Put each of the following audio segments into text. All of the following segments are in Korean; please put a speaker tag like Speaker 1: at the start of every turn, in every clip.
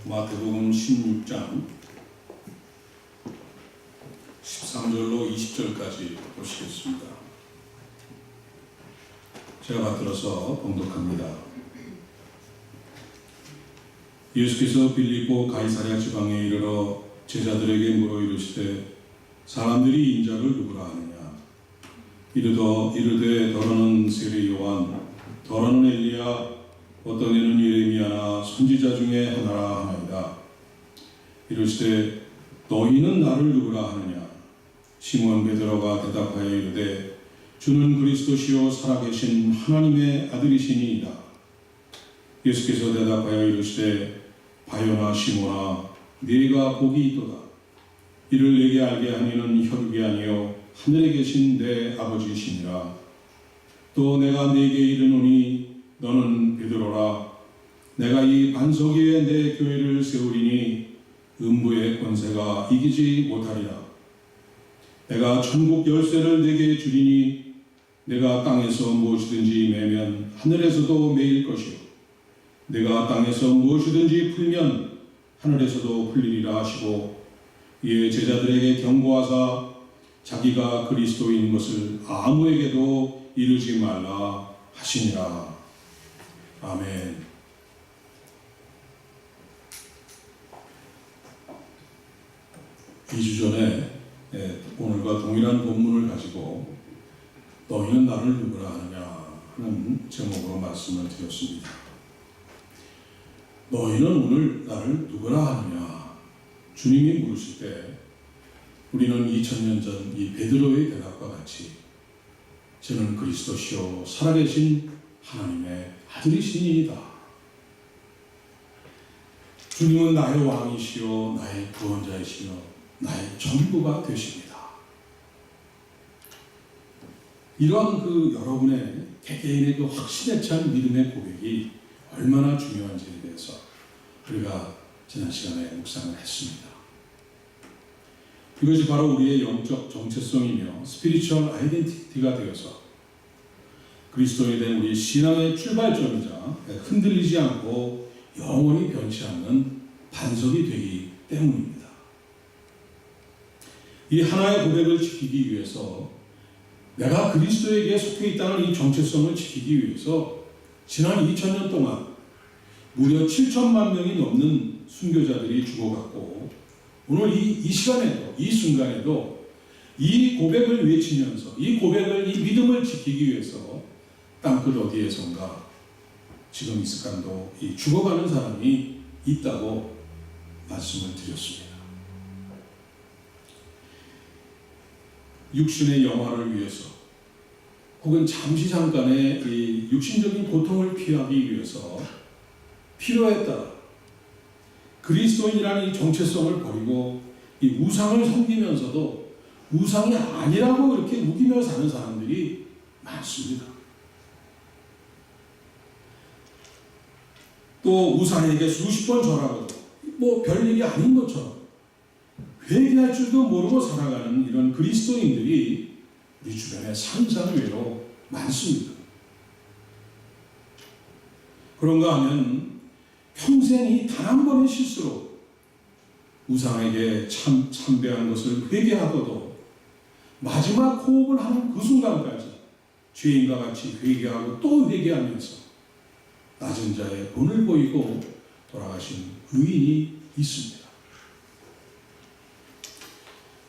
Speaker 1: 마태복음 16장 13절로 20절까지 보시겠습니다. 제가 받들어서 봉독합니다. 예수께서 빌립보 가이사랴 지방에 이르러 제자들에게 물어 이르시되 사람들이 인자를 누구라 하느냐? 이르되 더러는 세례 요한, 더러는 엘리야, 어떤 이는 예레미야나 선지자 중에 하나라 하나이다. 이르시되 너희는 나를 누구라 하느냐? 시몬 베드로가 대답하여 이르되 주는 그리스도시요 살아계신 하나님의 아들이시니이다. 예수께서 대답하여 이르시되 바요나 시몬아, 네가 복이 있도다. 이를 내게 알게 하니는 혈육이 아니요 하늘에 계신 내 아버지시니라. 또 내가 네게 이르노니 너는 베드로라. 내가 이 반석 위에 내 교회를 세우리니 음부의 권세가 이기지 못하리라. 내가 천국 열쇠를 네게 주리니 내가 땅에서 무엇이든지 매면 하늘에서도 매일 것이요 내가 땅에서 무엇이든지 풀면 하늘에서도 풀리리라 하시고, 이에 제자들에게 경고하사 자기가 그리스도인 것을 아무에게도 이르지 말라 하시니라. 아멘. 이 주 전에 오늘과 동일한 본문을 가지고 너희는 나를 누구라 하느냐 하는 제목으로 말씀을 드렸습니다. 너희는 오늘 나를 누구라 하느냐? 주님이 물으실 때 우리는 2000년 전 이 베드로의 대답과 같이 저는 그리스도시요 살아계신 하나님의 아들이시니이다. 주님은 나의 왕이시요 나의 구원자이시며 나의 전부가 되십니다. 이러한 여러분의 개개인의 확신에 찬 믿음의 고백이 얼마나 중요한지에 대해서 우리가 지난 시간에 묵상을 했습니다. 이것이 바로 우리의 영적 정체성이며 스피리추얼 아이덴티티가 되어서 그리스도에 대한 우리 신앙의 출발점이자 흔들리지 않고 영원히 변치 않는 반석이 되기 때문입니다. 이 하나의 고백을 지키기 위해서, 내가 그리스도에게 속해 있다는 이 정체성을 지키기 위해서 지난 2000년 동안 무려 7천만 명이 넘는 순교자들이 죽어갔고, 오늘 이 시간에도, 이 순간에도 이 고백을 외치면서 이 믿음을 지키기 위해서 땅끝 어디에선가 지금 이 시간도 이 죽어가는 사람이 있다고 말씀을 드렸습니다. 육신의 영화를 위해서 혹은 잠깐의 이 육신적인 고통을 피하기 위해서 필요에 따라 그리스도인이라는 이 정체성을 버리고 이 우상을 섬기면서도 우상이 아니라고 이렇게 우기며 사는 사람들이 많습니다. 또 우상에게 수십 번 절하고도 별일이 아닌 것처럼 회개할 줄도 모르고 살아가는 이런 그리스도인들이 우리 주변에 산산외로 많습니다. 그런가 하면 평생이 단 한 번의 실수로 우상에게 참배한 것을 회개하고도 마지막 호흡을 하는 그 순간까지 죄인과 같이 회개하고 또 회개하면서 낮은 자의 본을 보이고 돌아가신 의인이 있습니다.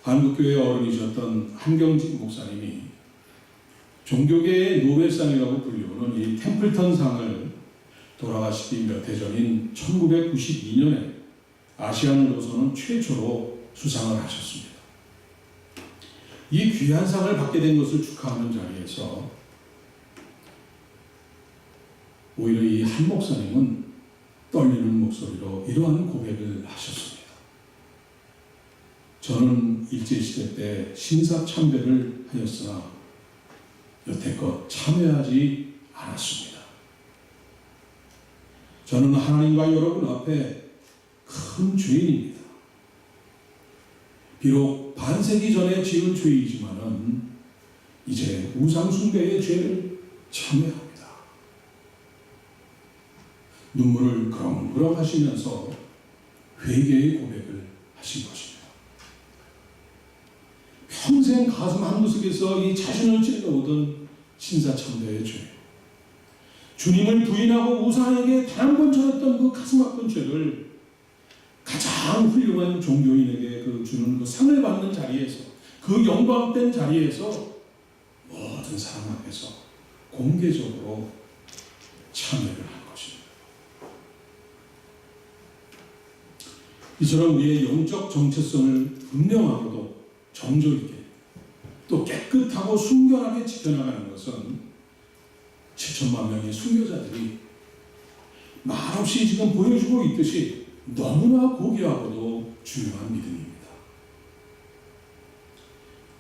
Speaker 1: 한국교회 어른이셨던 한경직 목사님이 종교계의 노벨상이라고 불리우는 이 템플턴상을 돌아가시기 몇 해 전인 1992년에 아시아인으로서는 최초로 수상을 하셨습니다. 이 귀한 상을 받게 된 것을 축하하는 자리에서 오히려 이 한 목사님은 떨리는 목소리로 이러한 고백을 하셨습니다. 저는 일제시대 때 신사참배를 하였으나 여태껏 참여하지 않았습니다. 저는 하나님과 여러분 앞에 큰 죄인입니다. 비록 반세기 전에 지은 죄이지만은 이제 우상숭배의 죄를 참여합니다. 눈물을 그렁그렁 하시면서 회개의 고백을 하신 것입니다. 평생 가슴 한구석에서 이 자신을 찔러오던 신사참배의 죄, 주님을 부인하고 우상에게 단 한 번 절했던 그 가슴 아픈 죄를 가장 훌륭한 종교인에게 그 주는 그 상을 받는 자리에서, 그 영광된 자리에서 모든 사람 앞에서 공개적으로 참여를 한 것입니다. 이처럼 우리의 영적 정체성을 분명하고도 정조 있게 또 깨끗하고 순결하게 지켜나가는 것은 7천만 명의 순교자들이 말없이 지금 보여주고 있듯이 너무나 고귀하고도 중요한 믿음입니다.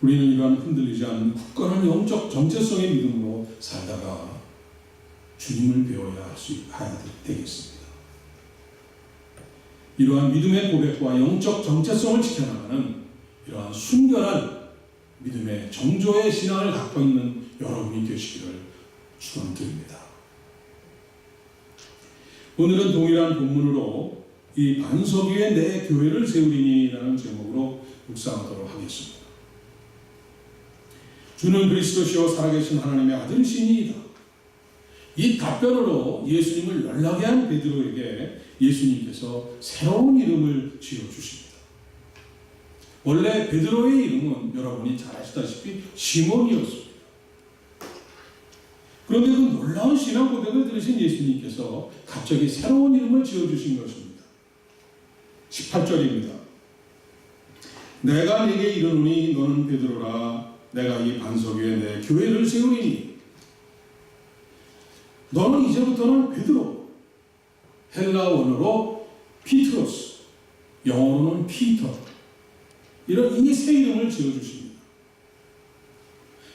Speaker 1: 우리는 이러한 흔들리지 않는 굳건한 영적 정체성의 믿음으로 살다가 주님을 배워야 되겠습니다. 이러한 믿음의 고백과 영적 정체성을 지켜나가는 이러한 순결한 믿음의 정조의 신앙을 갖고 있는 여러분이 되시기를 축원드립니다. 오늘은 동일한 본문으로 이 반석 위에 내 교회를 세우리니 라는 제목으로 묵상하도록 하겠습니다. 주는 그리스도시요 살아계신 하나님의 아들이시니이다. 이 답변으로 예수님을 연락해 한 베드로에게 예수님께서 새로운 이름을 지어주십니다. 원래 베드로의 이름은 여러분이 잘 아시다시피 시몬이었습니다. 그런데 그 놀라운 신앙 고백을 들으신 예수님께서 갑자기 새로운 이름을 지어주신 것입니다. 18절입니다. 내가 네게 이르노니 너는 베드로라. 내가 이 반석 위에 내 교회를 세우리니. 너는 이제부터는 베드로, 헬라 원어로 피트로스, 영어로는 피터, 이런 이 새 이름을 지어주십니다.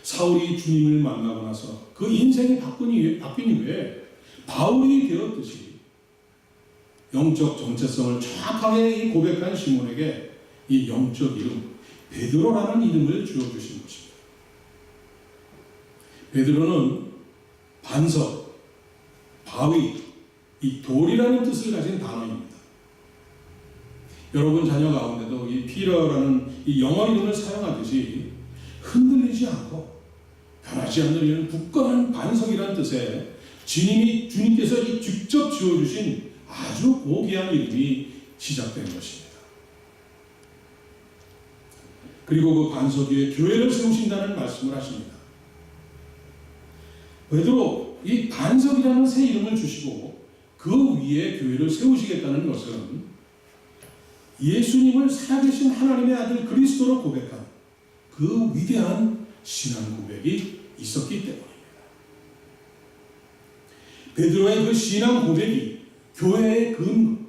Speaker 1: 사울이 주님을 만나고 나서 그 인생이 바뀐 이후에 바울이 되었듯이 영적 정체성을 정확하게 고백한 시몬에게 이 영적 이름 베드로라는 이름을 지어주신 것입니다. 베드로는 반석, 바위, 이 돌이라는 뜻을 가진 단어입니다. 여러분 자녀 가운데도 이 피터라는 이 영어 이름을 사용하듯이 흔들리지 않고 변하지 않는 이런 굳건한 반석이라는 뜻의 주님께서 직접 지어주신 아주 고귀한 이름이 시작된 것입니다. 그리고 그 반석 위에 교회를 세우신다는 말씀을 하십니다. 베드로, 이 반석이라는 새 이름을 주시고 그 위에 교회를 세우시겠다는 것은 예수님을 살아계신 하나님의 아들 그리스도로 고백한 그 위대한 신앙 고백이 있었기 때문입니다. 베드로의 그 신앙 고백이 교회의 근거,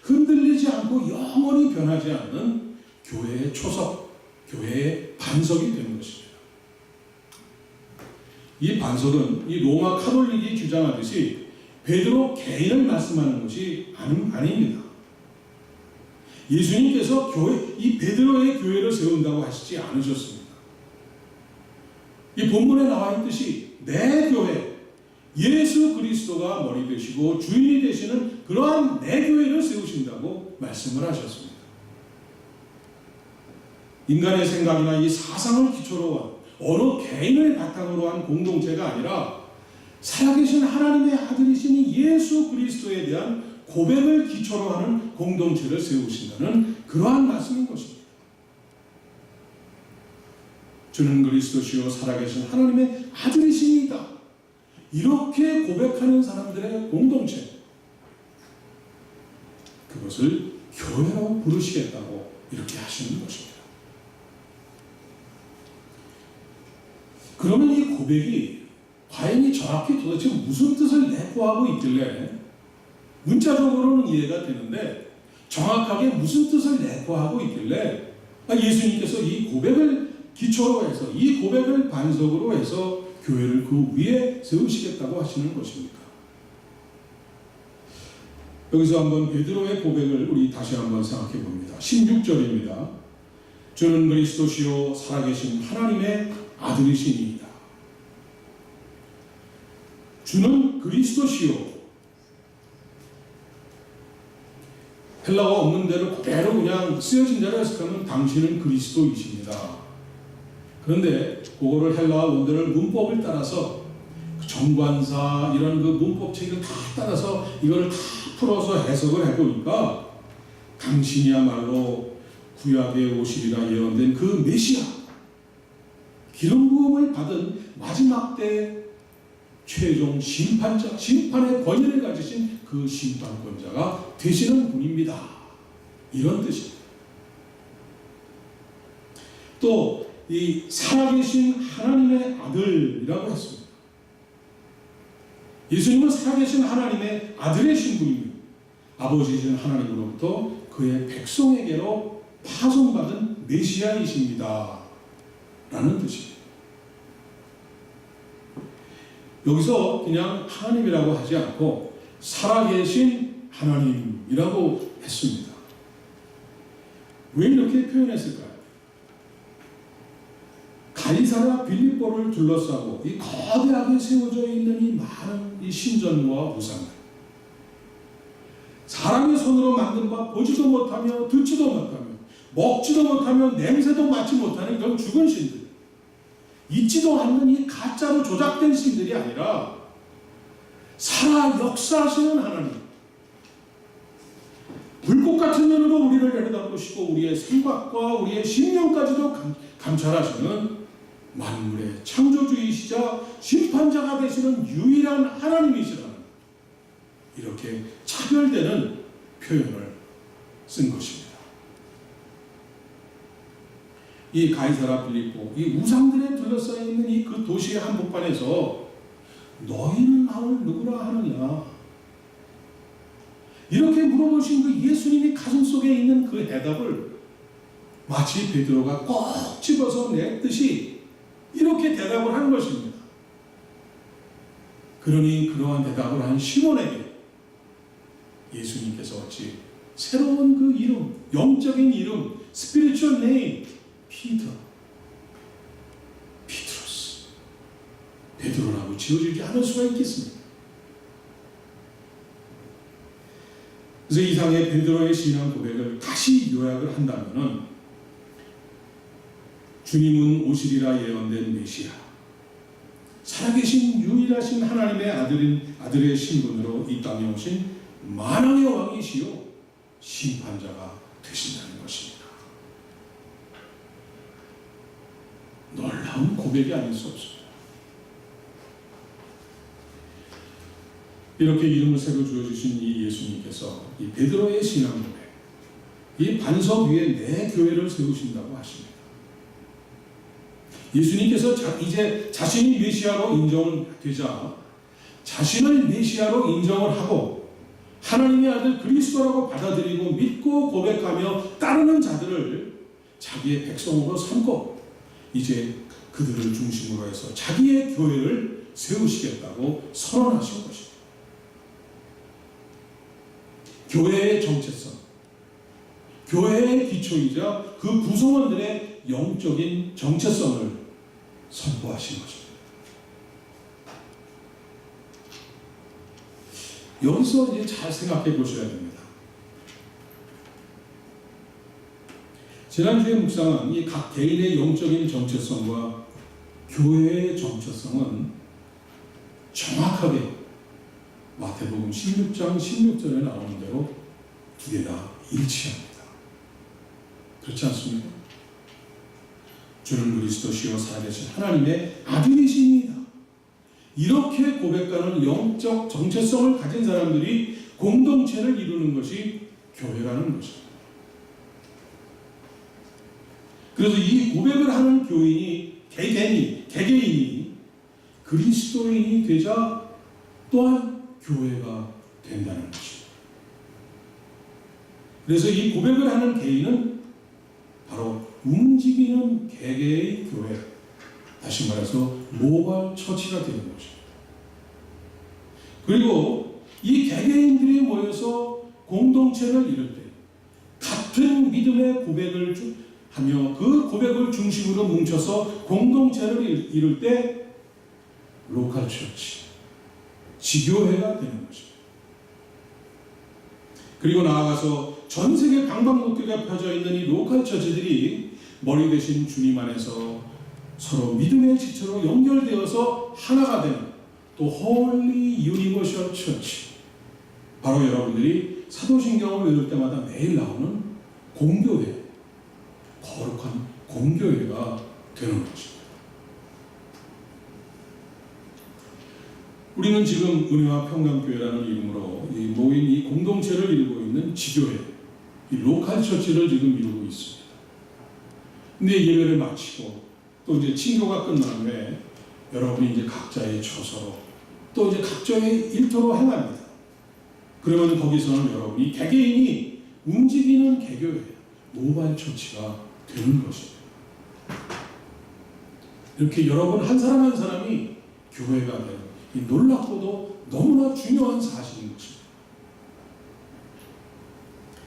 Speaker 1: 흔들리지 않고 영원히 변하지 않는 교회의 초석, 교회의 반석이 되는 것입니다. 이 반석은 이 로마 카톨릭이 주장하듯이 베드로 개인을 말씀하는 것이 아닙니다. 예수님께서 이 베드로의 교회를 세운다고 하시지 않으셨습니다. 이 본문에 나와 있듯이 내 교회, 예수 그리스도가 머리 되시고 주인이 되시는 그러한 내 교회를 세우신다고 말씀을 하셨습니다. 인간의 생각이나 이 사상을 기초로 한 어느 개인을 바탕으로 한 공동체가 아니라 살아계신 하나님의 아들이신 예수 그리스도에 대한 고백을 기초로 하는 공동체를 세우신다는 그러한 말씀인 것입니다. 주는 그리스도시요 살아계신 하나님의 아들이시니이다. 이렇게 고백하는 사람들의 공동체, 그것을 교회로 부르시겠다고 이렇게 하시는 것입니다. 그러면 이 고백이 과연 정확히 도대체 무슨 뜻을 내포하고 있길래, 문자적으로는 이해가 되는데 정확하게 무슨 뜻을 내포하고 있길래 예수님께서 이 고백을 기초로 해서, 이 고백을 반석으로 해서 교회를 그 위에 세우시겠다고 하시는 것입니까? 여기서 한번 베드로의 고백을 우리 다시 한번 생각해 봅니다. 16절입니다. 주는 그리스도시요 살아계신 하나님의 아들이시니이다. 주는 그리스도시요, 헬라어 없는 대로 그대로 그냥 쓰여진 대로 해석하면 당신은 그리스도이십니다. 그런데 그거를 헬라어 원어를 문법을 따라서 정관사 이런 그 문법책을 다 따라서 이걸 다 풀어서 해석을 해보니까 당신이야말로 구약에 오시리라 예언된 그 메시아, 기름 부음을 받은 마지막 때 최종 심판자, 심판의 권위를 가지신 그 심판권자가 되시는 분입니다. 이런 뜻입니다. 또 이 살아계신 하나님의 아들이라고 했습니다. 예수님은 살아계신 하나님의 아들의 신분입니다. 아버지이신 하나님으로부터 그의 백성에게로 파송받은 메시아이십니다. 라는 뜻입니다. 여기서 그냥 하나님이라고 하지 않고 살아계신 하나님이라고 했습니다. 왜 이렇게 표현했을까요? 가이사랴 빌립보를 둘러싸고 이 거대하게 세워져 있는 이 많은 이 신전과 우상들, 사람의 손으로 만든 바 보지도 못하며 듣지도 못하며 먹지도 못하며 냄새도 맡지 못하는 그런 죽은 신들, 있지도 않는 이 가짜로 조작된 신들이 아니라 살아 역사하시는 하나님, 불꽃 같은 눈으로 우리를 내려다보시고 우리의 생각과 우리의 심령까지도 감찰하시는 만물의 창조주이시자 심판자가 되시는 유일한 하나님이시라는 이렇게 차별되는 표현을 쓴 것입니다. 이 가이사랴 빌립보, 이 우상들에 둘러싸여 있는 이 그 도시의 한복판에서 너희는 나를 누구라 하느냐, 이렇게 물어보신 그 예수님이 가슴속에 있는 그 해답을 마치 베드로가 꼭 집어서 냈듯이 이렇게 대답을 한 것입니다. 그러니 그러한 대답을 한 시몬에게 예수님께서 어찌 새로운 그 이름, 영적인 이름, spiritual name, 피터, 피트로스, 베드로라고 지어주지 않을 수가 있겠습니까? 그래서 이상의 베드로의 신앙 고백을 다시 요약을 한다면은, 주님은 오시리라 예언된 메시아, 살아계신 유일하신 하나님의 아들의 신분으로 이 땅에 오신 만왕의 왕이시요 심판자가 되신다는 것입니다. 놀라운 고백이 아닐 수 없습니다. 이렇게 이름을 새로 주어주신 이 예수님께서 이 베드로의 신앙 고백, 이 반석 위에 내 교회를 세우신다고 하십니다. 예수님께서 이제 자신이 메시아로 인정되자 자신을 메시아로 인정을 하고 하나님의 아들 그리스도라고 받아들이고 믿고 고백하며 따르는 자들을 자기의 백성으로 삼고 이제 그들을 중심으로 해서 자기의 교회를 세우시겠다고 선언하신 것입니다. 교회의 정체성, 교회의 기초이자 그 구성원들의 영적인 정체성을 선포하신 것입니다. 여기서 이제 잘 생각해 보셔야 됩니다. 지난주의 묵상은 이 각 개인의 영적인 정체성과 교회의 정체성은 정확하게 마태복음 16장 16절에 나오는 대로 두 개 다 일치합니다. 그렇지 않습니까? 주는 그리스도시요 살아계신 하나님의 아들이십니다. 이렇게 고백하는 영적 정체성을 가진 사람들이 공동체를 이루는 것이 교회라는 것입니다. 그래서 이 고백을 하는 교인이, 개개인이 그리스도인이 되자 또한 교회가 된다는 것입니다. 그래서 이 고백을 하는 개인은 바로 움직이는 개개의 교회, 다시 말해서 모발 처치가 되는 것입니다. 그리고 이 개개인들이 모여서 공동체를 이룰 때 같은 믿음의 고백을 하며 그 고백을 중심으로 뭉쳐서 공동체를 이룰 때 로컬 처치, 지교회가 되는 것입니다. 그리고 나아가서 전 세계 방방곡곡에 펴져 있는 이 로컬 처치들이 머리 대신 주님 안에서 서로 믿음의 지체로 연결되어서 하나가 되는 또 Holy Universal Church, 바로 여러분들이 사도신경을 외울 때마다 매일 나오는 공교회, 거룩한 공교회가 되는 것입니다. 우리는 지금 은혜와 평강교회라는 이름으로 모인 이 공동체를 이루고 있는 지교회, 이 로컬 처치를 지금 이루고 있습니다. 근데 예배를 마치고 또 이제 친교가 끝난 후에 여러분이 이제 각자의 처소로 또 이제 각자의 일터로 행합니다. 그러면 거기서는 여러분이 개개인이 움직이는 개교회, 모바일 처치가 되는 것입니다. 이렇게 여러분 한 사람 한 사람이 교회가 되는 이 놀랍고도 너무나 중요한 사실인 것입니다.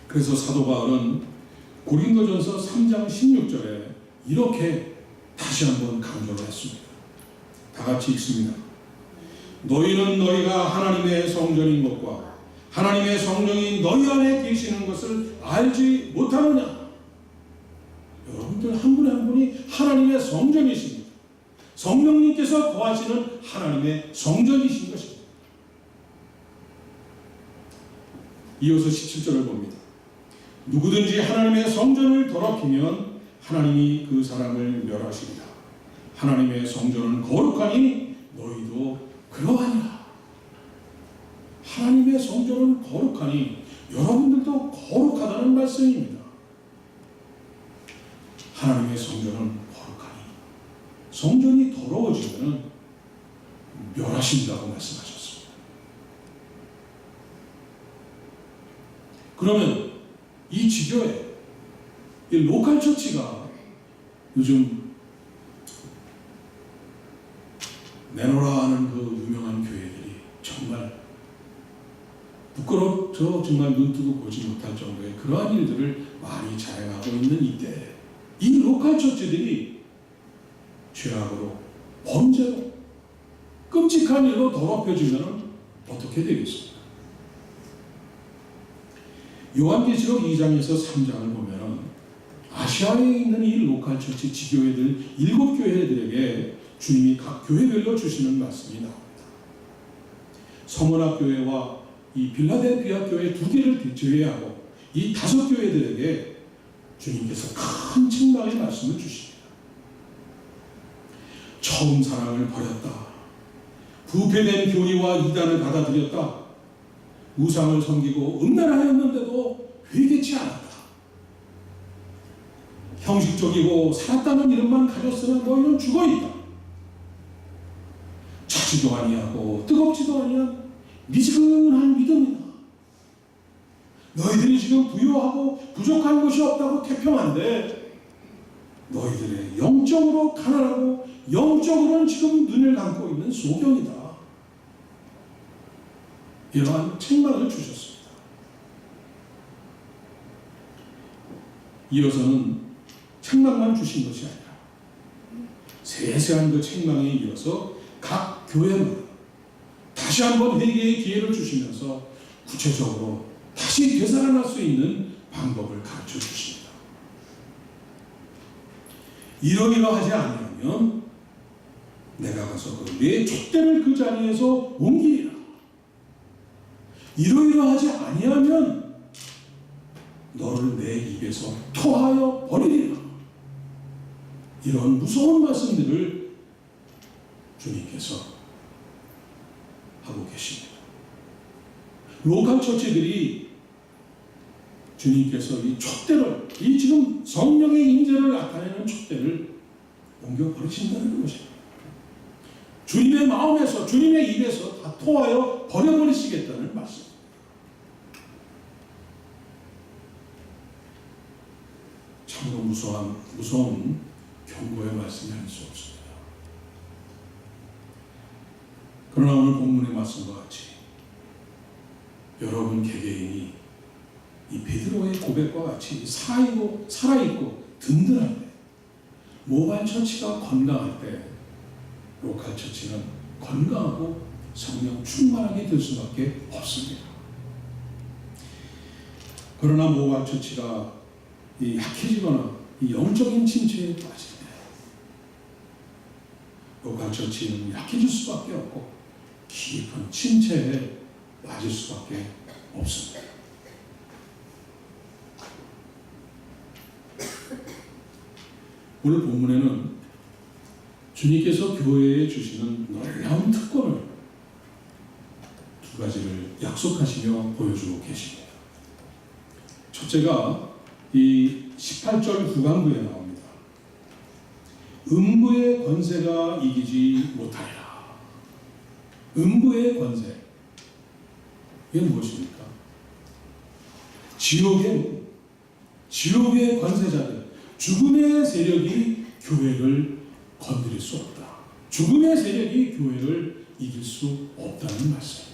Speaker 1: 그래서 사도 바울은 고린도전서 3장 16절에 이렇게 다시 한번 강조를 했습니다. 다 같이 읽습니다. 너희는 너희가 하나님의 성전인 것과 하나님의 성령이 너희 안에 계시는 것을 알지 못하느냐? 여러분들 한 분에 한 분이 하나님의 성전이십니다. 성령님께서 거하시는 하나님의 성전이신 것입니다. 이어서 17절을 봅니다. 누구든지 하나님의 성전을 더럽히면 하나님이 그 사람을 멸하시리라. 하나님의 성전은 거룩하니 너희도 그러하니라. 하나님의 성전은 거룩하니 여러분들도 거룩하다는 말씀입니다. 하나님의 성전은 거룩하니 성전이 더러워지면 멸하신다고 말씀하셨습니다. 그러면 이 지교회, 이 로컬 처치가 요즘 내노라 하는 그 유명한 교회들이 정말 부끄럽죠. 정말 눈 뜨고 보지 못할 정도의 그러한 일들을 많이 자행하고 있는 이때 이 로컬 처치들이 죄악으로, 범죄로, 끔찍한 일로 더럽혀지면 어떻게 되겠습니까? 요한계시록 2장에서 3장을 보면 아시아에 있는 이 로컬 처치 지교회들 7교회들에게 주님이 각 교회별로 주시는 말씀이 나옵니다. 서머나 교회와 이 빌라델피아 교회 2개를 제외하고 이 5교회들에게 주님께서 큰 책망의 말씀을 주십니다. 처음 사랑을 버렸다. 부패된 교리와 이단을 받아들였다. 우상을 섬기고 음란하였는데도 회개치 않았다. 형식적이고 살았다는 이름만 가졌으나 너희는 죽어있다. 차지도 아니하고 뜨겁지도 아니한 미지근한 믿음이다. 너희들이 지금 부유하고 부족한 것이 없다고 태평한데 너희들의 영적으로 가난하고 영적으로는 지금 눈을 감고 있는 소경이다. 이러한 책망을 주셨습니다. 이어서는 책망만 주신 것이 아니라 세세한 그 책망에 이어서 각 교회마다 다시 한번 회개의 기회를 주시면서 구체적으로 다시 되살아날 수 있는 방법을 가르쳐 주십니다. 이러이러하지 아니하면 내가 가서 내 촛대를 그 자리에서 옮기리라. 이러이러하지 아니하면 너를 내 입에서 토하여 버리리라. 이런 무서운 말씀들을 주님께서 하고 계십니다. 로컬 처치들이 주님께서 이 촛대를, 이 지금 성령의 임재를 나타내는 촛대를 옮겨 버리신다는 것입니다. 주님의 마음에서, 주님의 입에서 다 토하여 버려버리시겠다는 말씀. 참으로 무서운 경고의 말씀이 아닐 수 없습니다. 그러나 오늘 본문의 말씀과 같이 여러분 개개인이 이 베드로의 고백과 같이 살아있고 든든할 때, 모바일 처치가 건강할 때 로컬 처치는 건강하고 성령 충만하게 될 수밖에 없습니다. 그러나 모방 처치가 약해지거나 이 영적인 침체에 빠질 때 모방 처치는 약해질 수밖에 없고 깊은 침체에 빠질 수밖에 없습니다. 오늘 본문에는 주님께서 교회에 주시는 놀라운 특권을 두 가지를 약속하시며 보여주고 계십니다. 첫째가 이 18절 후반부에 나옵니다. 음부의 권세가 이기지 못하리라. 음부의 권세. 이게 무엇입니까? 지옥의 권세자들, 죽음의 세력이 교회를 건드릴 수 없다. 죽음의 세력이 교회를 이길 수 없다는 말씀입니다.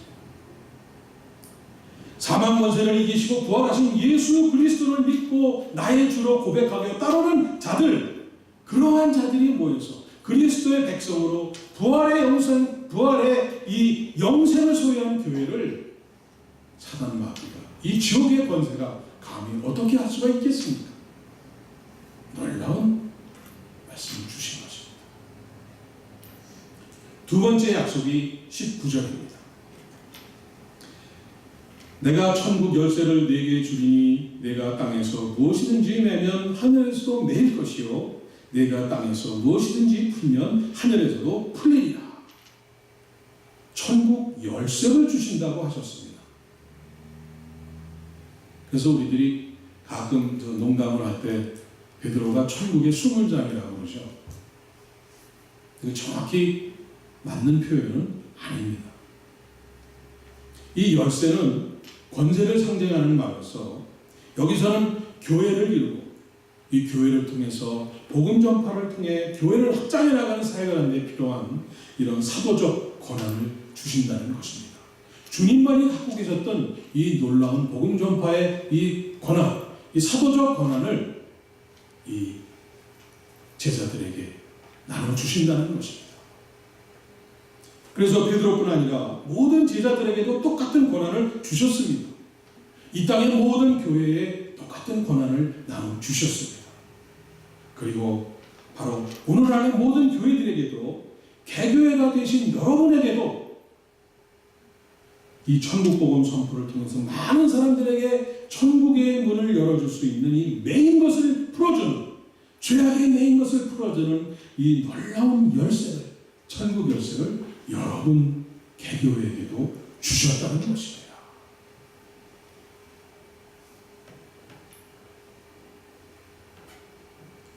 Speaker 1: 사망 권세를 이기시고 부활하신 예수 그리스도를 믿고 나의 주로 고백하며 따르는 자들, 그러한 자들이 모여서 그리스도의 백성으로 부활의 이 영생을 소유한 교회를 사단 마귀가, 이 지옥의 권세가 감히 어떻게 할 수가 있겠습니까? 놀라운 말씀을 주신 것입니다. 두 번째 약속이 19절입니다. 내가 천국 열쇠를 네게 주리니 내가 땅에서 무엇이든지 매면 하늘에서도 매일 것이요 내가 땅에서 무엇이든지 풀면 하늘에서도 풀리리라. 천국 열쇠를 주신다고 하셨습니다. 그래서 우리들이 가끔 농담을 할 때 베드로가 천국의 20장이라고 그러죠. 정확히 맞는 표현은 아닙니다. 이 열쇠는 권세를 상징하는 말로서 여기서는 교회를 이루고 이 교회를 통해서 복음 전파를 통해 교회를 확장해 나가는 사역을 하는 데 필요한 이런 사도적 권한을 주신다는 것입니다. 주님만이 갖고 계셨던 이 놀라운 복음 전파의 이 권한, 이 사도적 권한을 이 제자들에게 나눠주신다는 것입니다. 그래서 베드로뿐 아니라 모든 제자들에게도 똑같은 권한을 주셨습니다. 이 땅의 모든 교회에 똑같은 권한을 나눠주셨습니다. 그리고 바로 오늘 안의 모든 교회들에게도 개교회가 되신 여러분에게도 이 천국복음 선포를 통해서 많은 사람들에게 천국의 문을 열어줄 수 있는 이 매인 것을 풀어주는, 죄악의 매인 것을 풀어주는 이 놀라운 열쇠를, 천국 열쇠를 여러분 개교회에게도 주셨다는 것입니다.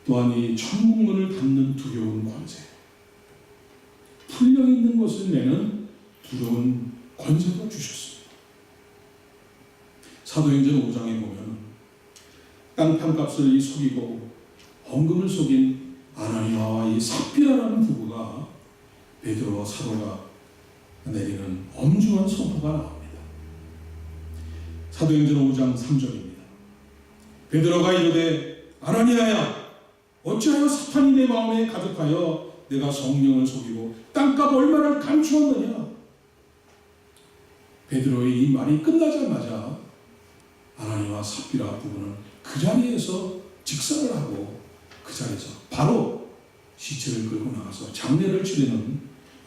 Speaker 1: 또한 이 천국문을 닫는 두려운 권세, 풀려있는 것을 내는 두려운 권세도 주셨습니다. 사도행전 5장에 보면 땅판값을 속이고 헌금을 속인 아나니아와 이 삽비라라는 부부가 베드로와 사도가 내리는 엄중한 선포가 나옵니다. 사도행전 5장 3절입니다. 베드로가 이르되 아나니아야 어찌하여 사탄이 내 마음에 가득하여 내가 성령을 속이고 땅값 얼마를 감추었느냐. 베드로의 이 말이 끝나자마자 아나니아와 삽비라 부부는 그 자리에서 직사를 하고 그 자리에서 바로 시체를 끌고 나가서 장례를 치르는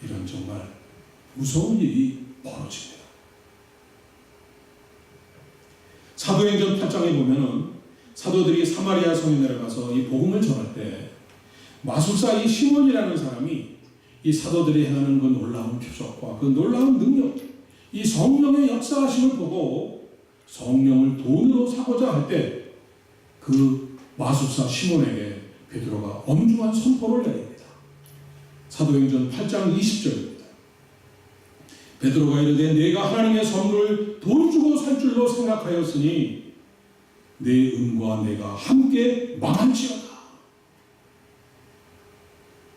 Speaker 1: 이런 정말 무서운 일이 벌어집니다. 사도행전 8장에 보면은 사도들이 사마리아 성에 내려가서 이 복음을 전할 때 마술사 이 시몬이라는 사람이 이 사도들이 행하는 그 놀라운 표적과 그 놀라운 능력, 이 성령의 역사하심을 보고 성령을 돈으로 사고자 할 때 그 마술사 시몬에게 베드로가 엄중한 선포를 내립니다. 사도행전 8장 20절입니다. 베드로가 이르되 내가 하나님의 선물을 돈 주고 살 줄로 생각하였으니 내 은과 내가 함께 망할지어다.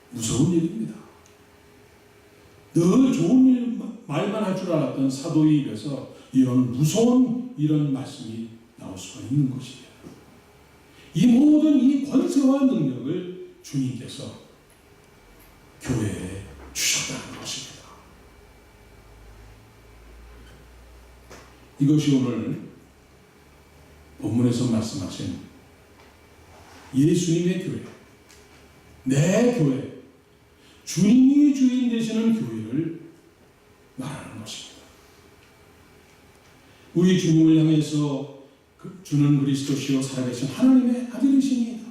Speaker 1: 무서운 일입니다. 늘 좋은 말만 할 줄 알았던 사도의 입에서 이런 무서운 이런 말씀이 나올 수가 있는 것입니다. 이 모든 이 권세와 능력을 주님께서 교회에 주셨다는 것입니다. 이것이 오늘 본문에서 말씀하신 예수님의 교회, 내 교회, 주님이 주인 되시는 교회를 말하는 것입니다. 우리 주님을 향해서 주는 그리스도시요 살아계신 하나님의 아들이십니다.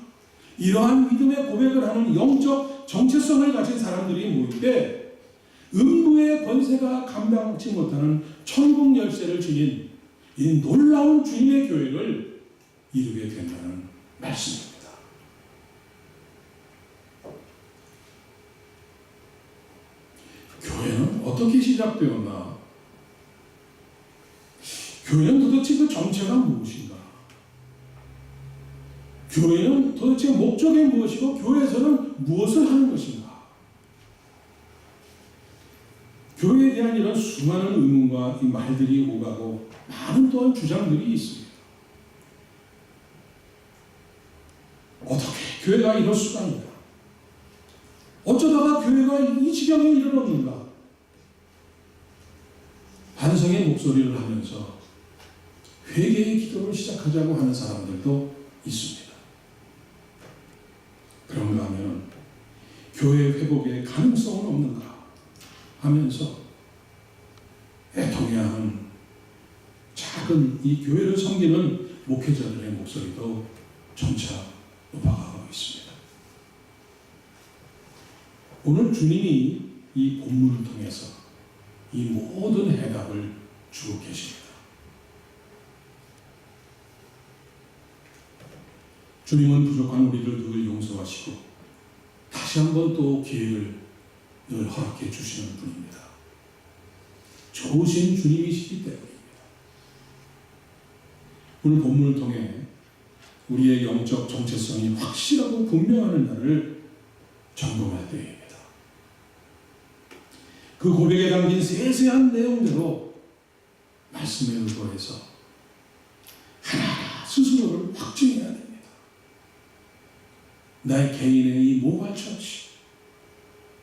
Speaker 1: 이러한 믿음의 고백을 하는 영적 정체성을 가진 사람들이 모일 때 음부의 권세가 감당하지 못하는 천국 열쇠를 지닌 이 놀라운 주님의 교회를 이루게 된다는 말씀입니다. 교회는 어떻게 시작되었나? 교회는 도대체 그 정체가 무엇인가? 교회는 도대체 목적이 무엇이고 교회에서는 무엇을 하는 것인가? 교회에 대한 이런 수많은 의문과 이 말들이 오가고 많은 또한 주장들이 있습니다. 어떻게 교회가 이럴 수가 있나? 어쩌다가 교회가 이 지경에 이르렀는가? 반성의 목소리를 하면서 회개의 기도를 시작하자고 하는 사람들도 있습니다. 그런가 하면 교회 회복의 가능성은 없는가 하면서 애통해야 하는 작은 이 교회를 섬기는 목회자들의 목소리도 점차 높아가고 있습니다. 오늘 주님이 이 본문을 통해서 이 모든 해답을 주고 계십니다. 주님은 부족한 우리를 늘 용서하시고 다시 한번 또 기회를 늘 허락해 주시는 분입니다. 좋으신 주님이시기 때문입니다. 오늘 본문을 통해 우리의 영적 정체성이 확실하고 분명한 날을 점검할 때입니다. 그 고백에 담긴 세세한 내용대로 말씀에 의거해서 하나하나 스스로를 확증해야 됩니다. 나의 개인의 이 모발 처치,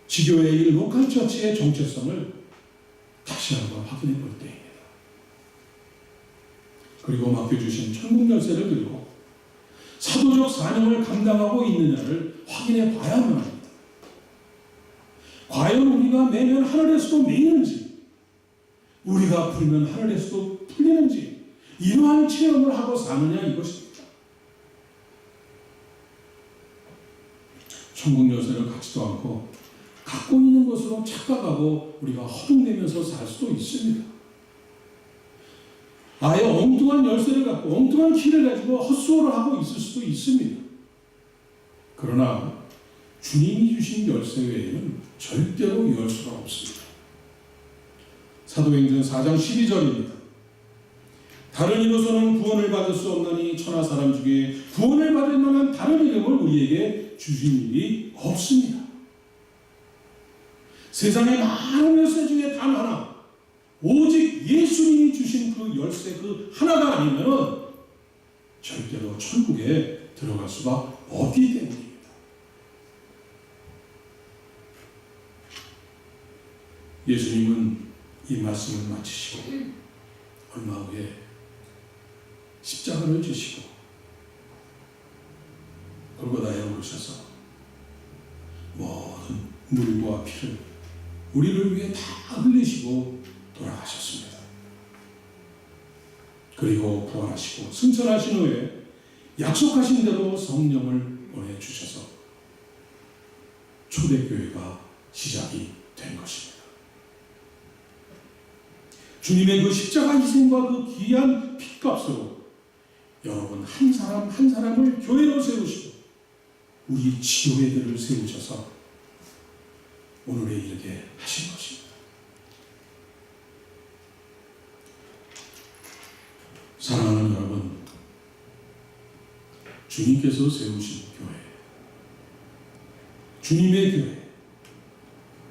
Speaker 1: 지교의 이 로컬 처치의 정체성을 다시 한번 확인해 볼 때입니다. 그리고 맡겨주신 천국 열쇠를 들고 사도적 사명을 감당하고 있느냐를 확인해 봐야만 합니다. 과연 우리가 매면 하늘에서도 매이는지, 우리가 풀면 하늘에서도 풀리는지 이러한 체험을 하고 사느냐 이것입니다. 천국 열쇠를 갖지도 않고 갖고 있는 것으로 착각하고 우리가 허둥대면서 살 수도 있습니다. 아예 엉뚱한 열쇠를 갖고 엉뚱한 키를 가지고 헛수고를 하고 있을 수도 있습니다. 그러나 주님이 주신 열쇠 외에는 절대로 열 수가 없습니다. 사도행전 4장 12절입니다. 다른 이로서는 구원을 받을 수 없나니 천하 사람 중에 구원을 받을 만한 다른 이름을 우리에게 주신 일이 없습니다. 세상의 많은 열쇠 중에 단 하나, 오직 예수님이 주신 그 열쇠 그 하나가 아니면 절대로 천국에 들어갈 수가 없기 때문입니다. 예수님은 이 말씀을 마치시고 얼마 후에 십자가를 지시고 골고다에 오르셔서 모든 물과 피를 우리를 위해 다 흘리시고 돌아가셨습니다. 그리고 부활하시고 승천하신 후에 약속하신 대로 성령을 보내주셔서 초대교회가 시작이 된 것입니다. 주님의 그 십자가 희생과 그 귀한 핏값으로 여러분 한 사람 한 사람을 교회로 세우시고 우리 지교회들을 세우셔서 오늘에 이르게 하신 것입니다. 사랑하는 여러분, 주님께서 세우신 교회, 주님의 교회,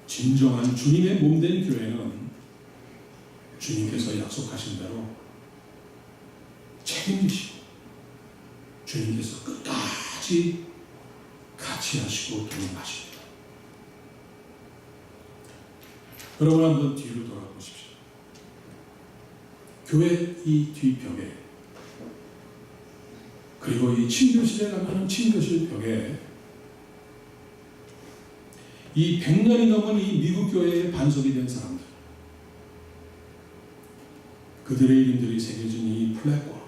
Speaker 1: 진정한 주님의 몸된 교회는 주님께서 약속하신 대로 책임지시고 주님께서 끝까지 같이 하시고 도움하십니다. 여러분 한번 뒤로 돌아보십시오. 교회 이 뒤벽에 그리고 이 친교실에 가면 친교실 벽에 이 100년이 넘은 이 미국 교회에 반석이 된 사람들, 그들의 이름들이 새겨진 이 플랫과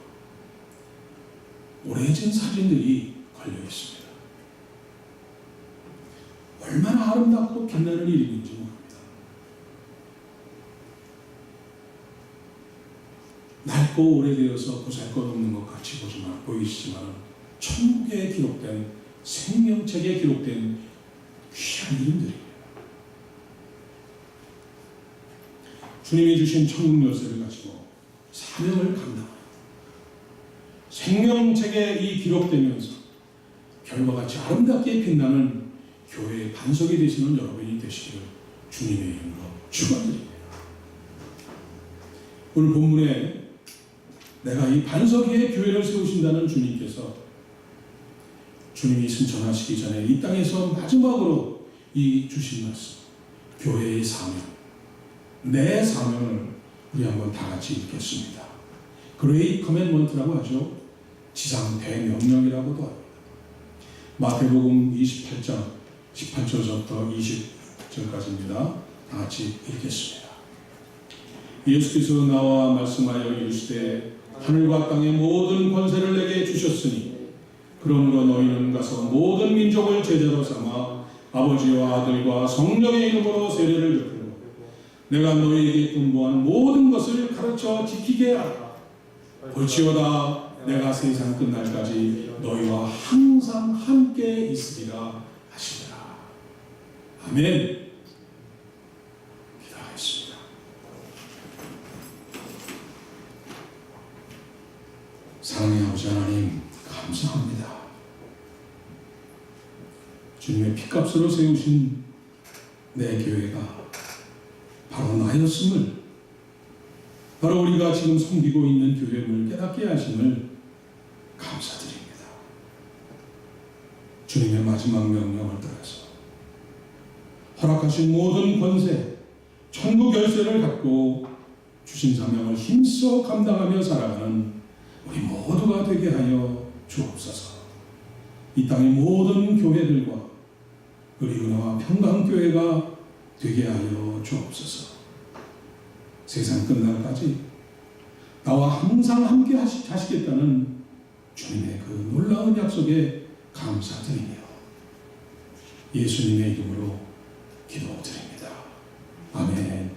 Speaker 1: 오래전 사진들이 걸려 있습니다. 얼마나 아름답고 빛나는 이름인지 모릅니다. 낡고 오래되어서 보잘것없는 것 같이 보이시지만 천국에 기록된, 생명책에 기록된 귀한 이름들입니다. 주님이 주신 천국 열쇠를 가지고 사명을 감당합니다. 생명책에 이 기록되면서 별과 같이 아름답게 빛나는 교회의 반석이 되시는 여러분이 되시기를 주님의 이름으로 축원드립니다. 오늘 본문에 내가 이 반석 위에 교회를 세우신다는 주님께서 주님이 승천하시기 전에 이 땅에서 마지막으로 이 주신 말씀, 교회의 사명, 내 사명을 우리 한번 다 같이 읽겠습니다. 그레이트 커맨먼트라고 하죠. 지상 대명령이라고도 합니다. 마태복음 28장 18절부터 20절까지입니다. 다 같이 읽겠습니다. 예수께서 나와 말씀하여 이르시되 하늘과 땅의 모든 권세를 내게 주셨으니 그러므로 너희는 가서 모든 민족을 제자로 삼아 아버지와 아들과 성령의 이름으로 세례를 줬고 내가 너희에게 분부한 모든 것을 가르쳐 지키게 하라. 볼지어다 내가 세상 끝날까지 너희와 항상 함께 있으리라 하시더라. 아멘. 기도하겠습니다. 사랑의 아버지 하나님, 감사합니다. 주님의 피값으로 세우신 내 교회가 바로 나였음을, 바로 우리가 지금 섬기고 있는 교회를 깨닫게 하심을 감사드립니다. 주님의 마지막 명령을 따라서 허락하신 모든 권세, 천국 열쇠를 갖고 주신 사명을 힘써 감당하며 살아가는 우리 모두가 되게 하여 주옵소서. 이 땅의 모든 교회들과 우리 은혜와 평강교회가 되게 하여 주옵소서. 세상 끝날까지 나와 항상 함께 하시겠다는 주님의 그 놀라운 약속에 감사드리며 예수님의 이름으로 기도드립니다. 아멘.